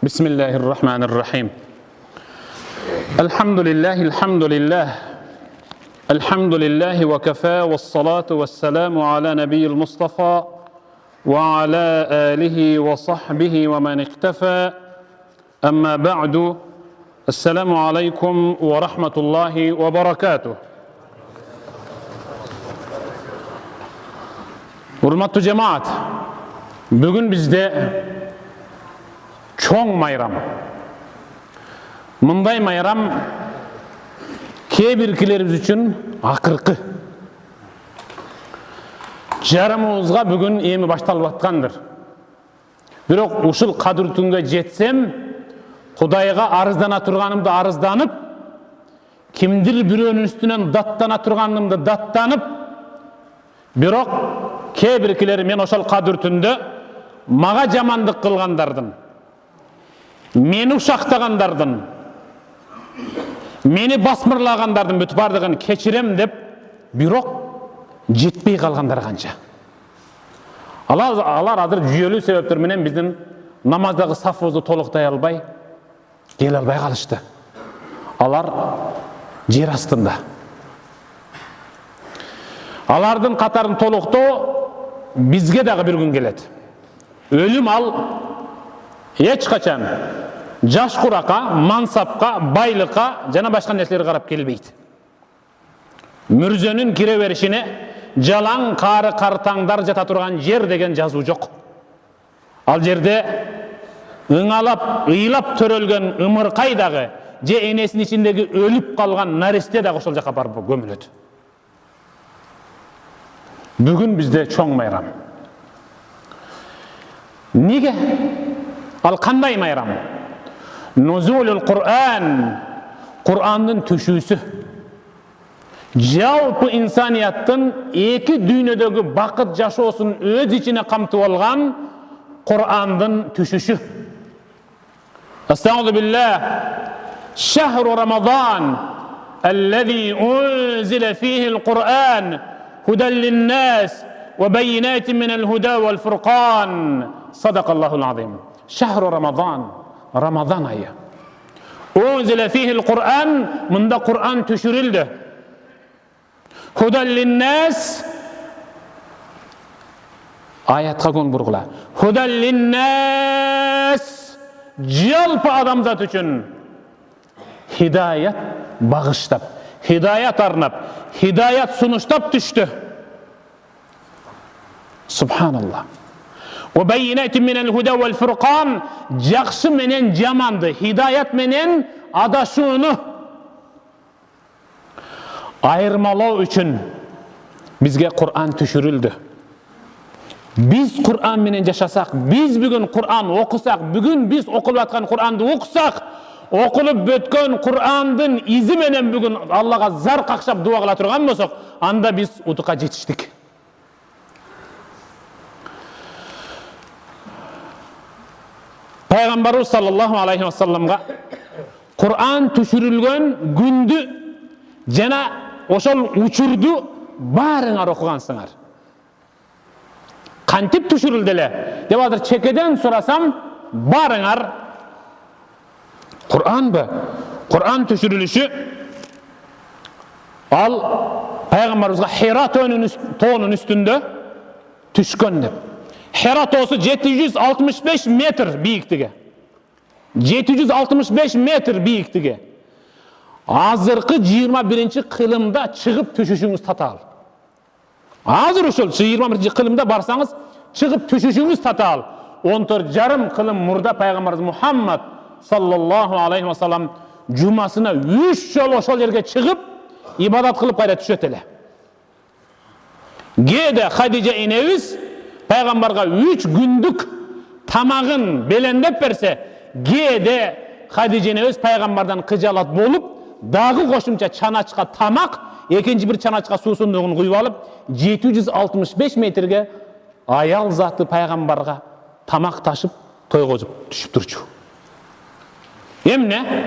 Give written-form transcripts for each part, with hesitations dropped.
بسم الله الرحمن الرحيم. الحمد لله وكفى، والصلاة والسلام على نبي المصطفى وعلى آله وصحبه ومن اقتفى. أما بعد، السلام عليكم ورحمة الله وبركاته. Hurmatlı cemaat, bugün bizde çoğ mayram. Mınday mayram kebirkilerimiz üçün akırkı. Jarımızga bugün emi baştalып atkandır. Bирок ушул кадыр түнгө жетсем, Кудайга арыздана турганымды арызданып, кимдир бирөөнүн үстүнөн даттана турганымды даттанып, бирок кебиркилер мен ошол кадыр түндө мага жамандык кылгандардын, мени ушактагандардын, мени басмырлагандардын бүт бардыгын кечирем деп, бирок жетпей калгандар канча. Алар азыр жүйөлүү себептер менен биздин намаздагы сафыбызды толуктай албай, келе албай калышты. Алар жер астында. Алардын катарын толуктоо бизге дагы бир күн келет. Өлүм ал эч качан жаш куракка, мансапка, байлыкка жана башка нерселерге карап келбейт. Мүрзөнүн кире беришине жалаң кары картаңдар жата турган жер деген жазуу жок. Ал жерде ыңалап, ыйлап төрөлгөн ымыркай дагы, же энесинин ичиндеги өлүп калган наристе дагы ошол жака барып көмүлөт. Бүгүн бизде чоң майрам. Неге? Ал кандай майрам? Нузулул Кур'ан, Кур'андын түшүүсү. Жалпы инсанияттын эки дүйнөдөгү бакыт жашоосун өз ичине камтып алган Кур'андын түшүшү. Астагфиру биллах. Шахру Рамадан аллази унзила фихи ал-Кур'ан هدى للناس وبينات من الهدى والفرقان. صدق الله العظيم. شهر رمضان ayı. أنزل فيه القرآن. Mında Kur'an düşürüldü. هدى للناس. Ayatga kon burgula. هدى للناس. Жалпы адамзат үчүн hidayet bağıştap, hidayet arnap, hidayet sunuştap düştü. Subhanallah. Ve beyinati minel huda vel furqan. Jakşı menen jamandı, hidayet menen adaşuunu ayırmalao üçün bizge Kur'an düşürüldü. Biz Kur'an menen yaşasak, biz bugün Kur'an okusak, bugün biz okulup atkan Kur'an'dı okusak, okulup bötkön Kur'andın izi menen bugün Allah'a zar kakşap dua kıla turgan bolsok, anda biz utuka жетiştik. Peygamberimiz sallallahu aleyhi ve sellem'ga Kur'an düşürülgön gündü jana oşol uçurdu barıngар okugansыңар. Kantip düşürüldü ele dep azыр çekeden sorasam, barıngар Kur'an mı? Kur'an düşürülüşü al Peygamberimizga Hira toğunun üstünde düşkön dep. Hira toğusu 765 metr biyiktigi. 765 metr biyiktigi. Azırkı 21. kılımda çıkıp düşüşünüz tatal. Azır uşul 21. kılımda barsanız çıkıp düşüşünüz tatal. 14,5 kılım murda Peygamberimiz Muhammed sallallahu aleyhi ve sellem cumasına 3 yol oşol yerge çıkıp ibadat kılıp gayret düşet ele. Gede Hadice enemiz Peygamberga 3 gündük tamagın belendep berse, gede Hadice enemiz Peygamberden kıcalat bolup dağı koşumça çanaçka tamak, ikinci bir çanaçka susunduğunu kuyup alıp 765 metrege ayal zatı Peygamberga tamak taşıp toy kozup düşüp durçu. Emne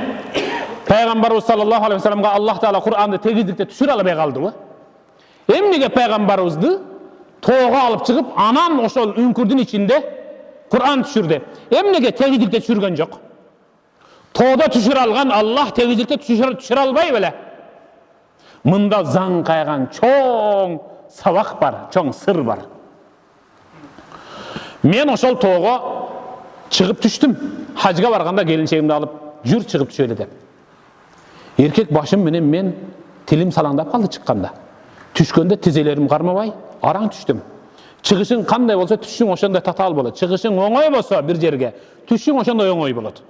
Peygamberimiz sallallahu aleyhi ve sellem'ga Allah Teala Kur'an'da tegizlikte düşür alabay kaldı mı? Emnege Peygamberimizdi toğu alıp çıkıp anan oşol ünkürdün içinde Kur'an düşürdü. Emnege tegizlikte düşürgen yok. Тода түшүрө алган Аллах тегизиликте түшүрө албай беле. Мында заң кайган чоң сабак бар, чоң сыр бар. Мен ошол тоого чыгып түштүм. Хажга барганда келинчегимди алып, жүр чыгып түшөлү деп. Эркек башым менен мен тилим салаңдап калды чыкканда. Түшкөндө тизелерим кармабай, араң түштүм. Чыгышың кандай болсо, түшүң ошондой татаал болот. Чыгышың оңой болсо бир жерге, түшүң ошондой оңой болот.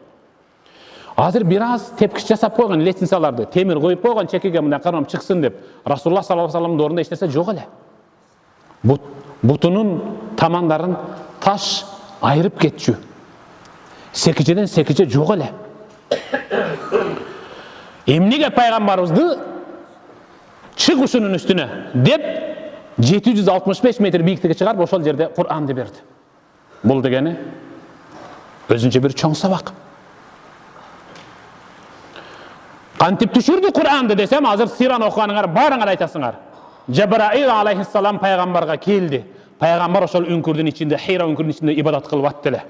Азыр бир аз тепкич жасап койгон лестницаларды, темир коюп койгон чекеге мындай кармап чыксын деп. Расулуллах саллаллаху алейхи вассаламдын ордунда эч нерсе жок эле. Бутунун тамандарын таш айырып кетчү. Секичеден секиче жок эле. Эмнеге пайгамбарыбызды чык ушунун үстүнө деп 765 метр бийиктикке чыгарып ошол жерде Кур'анды берди. Бул дегени өзүнчө бир чоң сабак. Кантип түшүрдү Кур'анды десем, азыр сираны окуганыңар баарыңар айтасыңар. Жабраил алейхиссалам пайгамбарга келди. Пайгамбар ошол үңкүрдүн ичинде, Хира үңкүрдүн ичинде ибадат кылып аттı эле.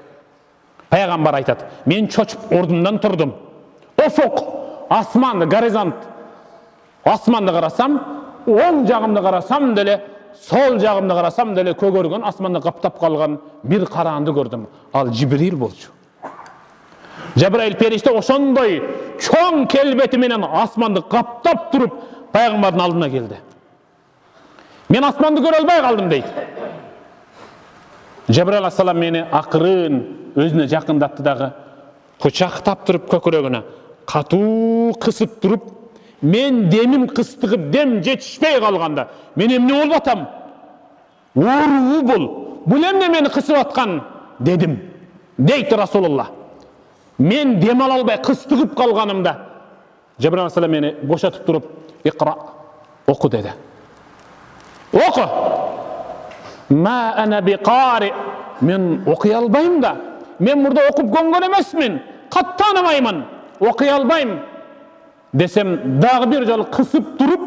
Пайгамбар айтат: "Мен чочуп ордумдан турдум. Офук, асманды, горизонт. Асманды карасам, оң жагымды карасам деле, сол жагымды карасам деле көгөргөн асманды каптап калган бир караанды көрдүм. Ал Жибрил болчу." Жабраил периште ошондой чоң келбети менен асманды каптап туруп пайгамбардын алдына келди. "Мен асманды көрө албай калдым" дейт. Жабраил алейхиссалам мени акырын өзүнө жакындатты дагы, кучактап туруп көкүрөгүнө катуу кысып туруп, мен демим кыстыгып, дем жетишпей калганда, мен эмне болуп атам? Ооруу бул эмне мени кысып аткан дедим. Дейт Расулуллах. Мен дем ала албай кыстыгып калганымда Жабраил алейхиссалам мени бошотуп туруп, "Икра, оку" деди. Оку. "Ма ана биқари", мен окуй албайм да. Мен мурда окуп көнгөн эмесмин. Катты тааныбаймын, окуй албайм десем, дагы бир жолу кысып туруп,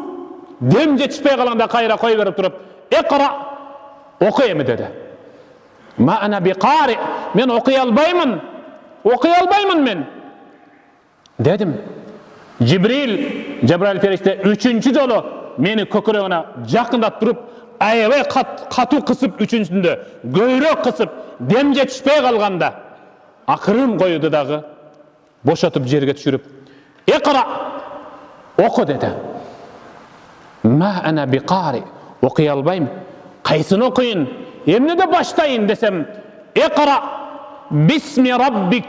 дем жетишпей калганда кайра кой берип туруп, "Икра, оку эми" деди. "Ма ана биқари", мен окуй албаймын. Окуй албаймын мен дедим. Жабраил периште үчүнчү жолу мени көкүрөгүнө жакындап туруп, аябай катуу кысып, үчүнчүсүндө көйрөк кысып, дем жетишпей калганда акырын коюду дагы бошотуп жерге түшүрүп, "Икра, оку" деди. "Ма ана биқари", окуй албайм. Кайсыны окуйын? Эмнеде баштайын десем, "Икра бисми раббик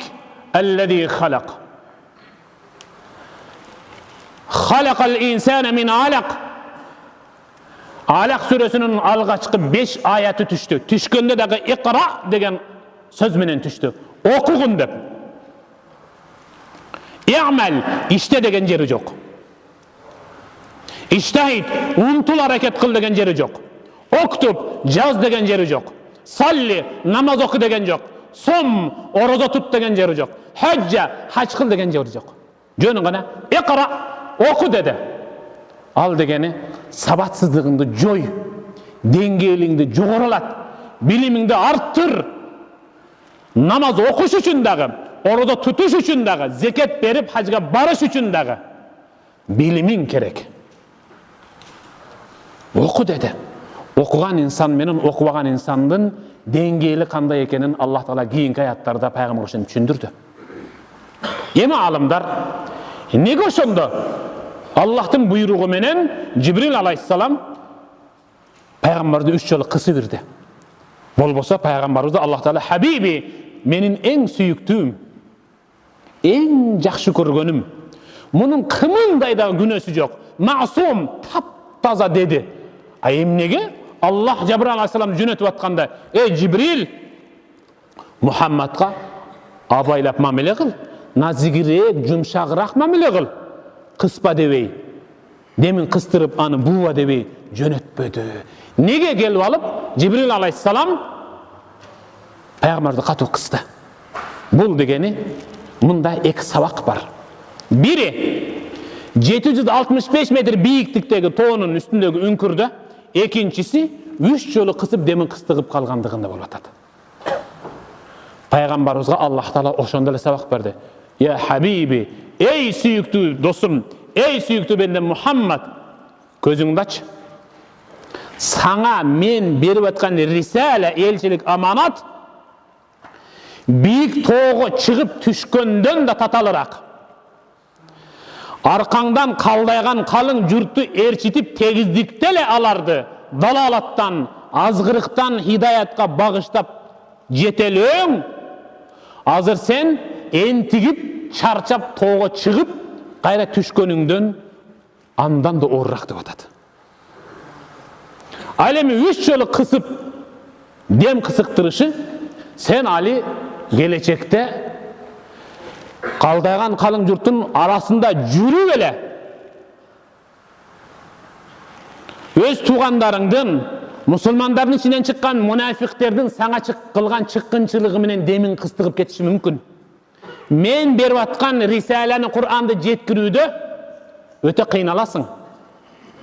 аллази халак. Халакал инсана мин алак." Алак сүрөсүнүн алгачкы 5 аяты түштү. Түшкөндө дагы "Икра" деген сөз менен түштү. Окугун деп. "Иъмал", иште деген жери жок. "Иштахид", унтул аракет кыл деген жери жок. "Октуб", жаз деген жери жок. "Салли", намаз оку деген жок. "Сом", орозо тут деген жери жок. "Хаджа", хач кыл деген жери жок. Жөнүн гана "Икра", оку деди. Ал дегени сабатсыздыгыңды жой, деңгээлиңди жогорулат, билимиңди арттыр. Намаз окуш үчүн дагы, орозо тутуш үчүн дагы, зекет берип хажга барыш үчүн дагы билимиң керек. Оку деди. Окуган инсан менен окубаган инсандын деңгээли кандай экенин Аллах Таала кийинки аяттарда пайгамбар үчүн түшүндүрдү. Эми алымдар неге ошондо Аллахтын буйругу менен Жибрил алейхиссалам пайгамбарды 3 жолу кысы бирди. Болбосо пайгамбарыбызды Аллах Таала "Хабиби, менин эң сүйүктүүм, эң жакшы көргөнүм. Мунун кымындай да күнөөсү жок. Масум, таптаза" деди. А эмнеге? Аллах Жабраил алейхиссалам жөнөтүп атканда, "Эй Жибрил, Мухаммадга абайлап мамиле кыл, назигирээк, жумшагыраак мамиле кыл. Кыспа дебей, демин кыстырып аны бууа дебей жөнөтпөдү." Неге келип алып Жибрил алейхиссалам пайгамбарды катуу кысты? Бул дегени мында эки сабак бар. Бири 765 метр бийиктиктеги тоонун үстүндөгү үңкүрдө, экинчиси 3 жолу кысып демин кыстыгып калгандыгында болуп атат. Пайгамбарыбызга Аллах Таала ошондой эле сабак берди. Ya Habibi, ey süyüktü dostum, ey süyüktü benden Muhammed, gözüңді aç. Sana men berip atkan risale, elçilik, amanat biik toğu çıkıp düşkönden de tatalırak. Arkаңдан kaldaygan kalın jurttu erçitip tegizdikdele alardı. Dalalattan, azgırıktan hidayatка bağıştap жетелöň. Azır sen entigip, çarçap toğu çıkıp kayra düşkönüңдөн andan da orrak dep atadı. Alemi 3 jolu kısıp dem kısıktırışı sen Ali gelecekte kaldaygan kalın jurtun arasında jürüp ele öz tuğandarыңдын, musulmandardын içinden çıkan munafiklerдің sana kılgan çıkkınçılığı menen demin kıstığıp ketişi mümkün. Men berip atkan risaleni, Kur'an'dı jetkirүүdө öte kıynalasın.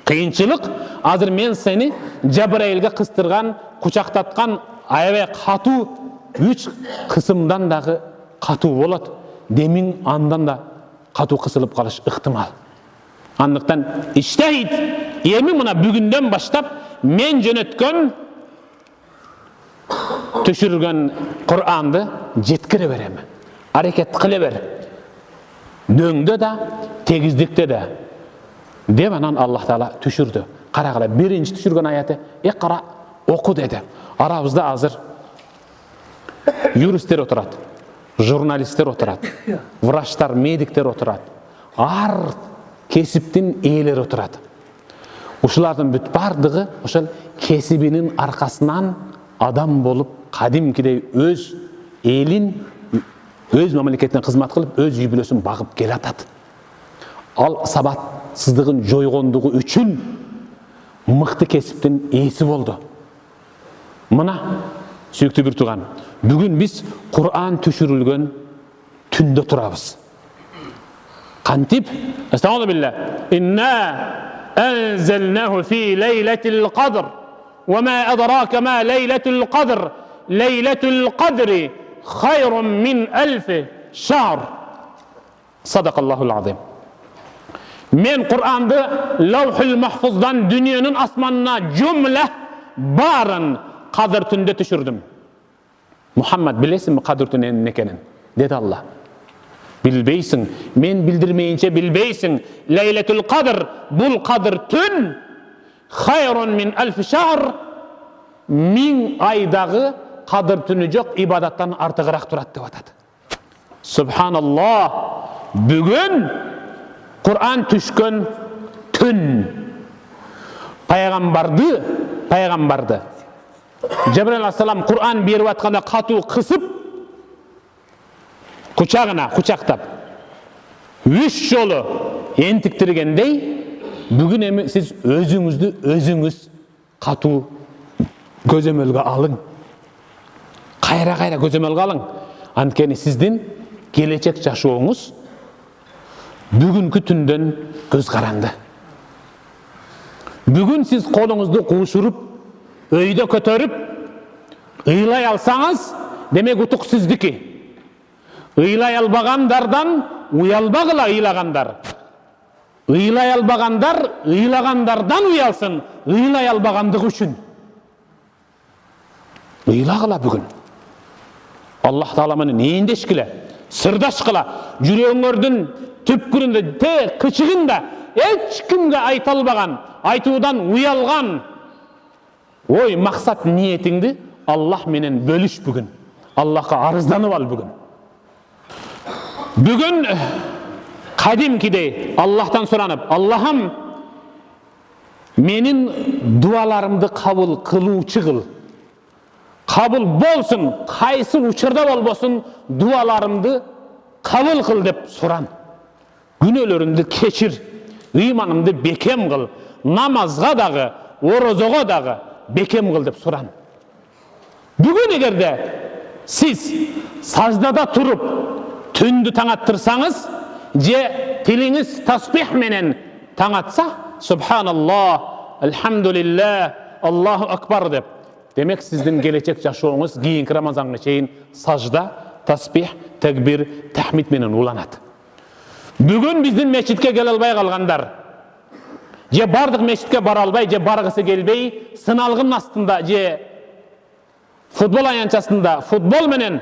Kıyınçılık, azır men seni Cebrail'ge kıstırgan, kucaktatkan, aябай катуу 3 kısımdan dağı kатуу bolat. Demin andan da kатуу kısılıp kalış ıhtimal. Andıktan iştehit, emi mına bugünden başlap men jönötkön, düşürgen Kur'an'dı jetkire berem. Hareket kıle ber. Döngde de, tegizdikte de. Demenan Allah Teala düşürdü. Kara birinci düşürgen ayeti ikra oku dedi. Arabızda hazır yuristler oturat, jurnalistler oturat, vraçlar, medikler oturat, ar kesiptin eğileri oturat. Uşulardan büt bardığı uşul kesibinin arkasından adam bolup kadimkidey öz elin, öz memleketine hizmet kılıp öz yübülösün bağıp gel atat. Al sabatsыздығын жойғондығы üçün мықты кесіптің есі болды. Мына сүйікті бір туған, бүгін біз Құр'ан түшірілген түнде тұрабыз. Қантип? Estağfurullah billah. İnna enzelnahu fi leyletil qadr ve ma adraka ma leyletul qadr. Leyletul qadri hayrun min elfi şahr. Sadakallahul azim. Men Kur'an'da Lavhul Mahfuz'dan dünyanın asmanına cümle barın Kadir tünde düşürdüm. Muhammed bilesin mi Kadir tünün nekenin? Dedi Allah. Bilbeysin. Men bildirmeyince bilbeysin. Leyletul Kadir, bul Kadir tün hayrun min elfi şahr, 1000 aydağı Kadir tünü yok, ibadattan artığırak durat деп атады. Subhanallah. Bugün Kur'an düşkön tün. Peygambardı. Cebrail aleyhissalam Kur'an berip atkanda katu kısıp kucактап 3 jolu entiktirgendey bugün emi siz özüңüz katu gözömölgө alın. Kayra gözömölgө alın. Antkeni sizdin gelecek жашооңуз bugünkü tünden göz karandı. Bugün siz koluңuzdu kuşurup, öyde kötörüp, ıylay alsanız, demek utuk sizdiki. Ыйлай албагандардан уялбагыла ыйлагандар. Ыйлай албагандар ыйлагандардан уялсын, ыйлай албагандыгы үчүн. Ыйлагыла бүгүн. Аллах Таала менен эндешкиле, сырдашкыла, жүрөгүңөрдүн түпкүрүндө, кычыгында эч кимге айта албаган, айтуудан уялган ой максат ниетиңди Аллах менен бөлүш бүгүн. Аллахка арызданып ал бүгүн. Bugün kadimkidey Allah'tan soranıp, Allah'ım menin dualarımdı kabul kılууçu kıl. Kabul bolsun, kaysı uçurda bolbosun dualarımdı kabul kıl dep soran. Günölörümdü keçir, imanımdı bekem kıl, namazga dağı, orozoga dağı bekem kıl dep soran. Bugün egerde siz sajdada turup tündü taňattırsaňız, je tiliniz tasbih menen taňatsa, subhanallah, elhamdülillah, Allahu akbar dep. Demek sizdin gelecek yaşooňuz kийинки Ramazanga çeyin sajda tasbih, tekbir, tahmid menen ulanat. Бүгін біздің мешітке келе албай қалғандар, же бардық мешітке бара албай, же барғысы келбей, сыналғын астында, же футбол аянчасында футбол менен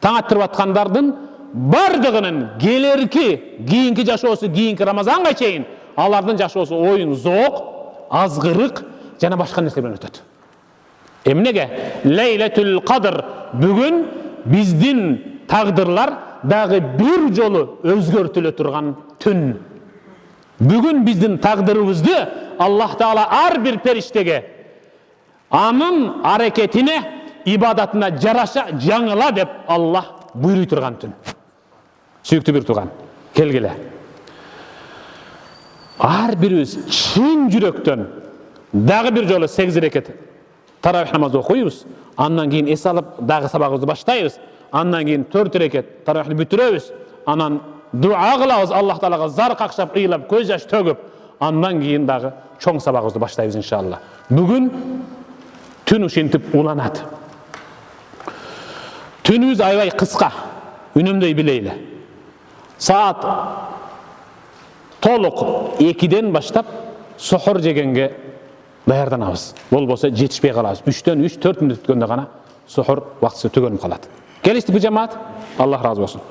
таң аттырып аткандардын бардығының келерки кийинки жашоосу, кийинки Рамазанга чейин алардын жашоосу оюн зоок, азгырык жана башка нерсе менен өтөт. Эмнеге? Лейлетул Кадр бүгүн биздин тагдырлар дагы бир жолу өзгөртүлө турган түн. Бүгүн биздин тагдырыбызды Аллах Таала ар бир периштеге анын аракетине, ибадатына жараша жаңыла деп Аллах буйруй турган түн. Сүйүктүү бир тууган, келгиле. Ар бирибиз чын жүрөктөн дагы бир жолу 8 рекет таравих намазды окуйбуз, андан кийин эс алып дагы сабагыбызды баштайбыз, андан кийин 4 рекет таравихти бүтүрөбүз, анан дуа кылабыз, Аллах Таалага зар какшап, ыйлап, көз жаш төгүп, андан кийин дагы чоң сабагыбызды баштайбыз иншалла. Бүгүн түн ушинтип уланат. Түнүбүз аябай кыска, үнөмдөй билейли. Саат толук 2ден баштап сохор жегенге даярданабыз. Болбосо жетишпей калабыз. 3дөн 3-4 мүнөт өткөндө гана сохор убактысы төгөнүп калат. Келиштикпи жамаат? Аллах разы болсун.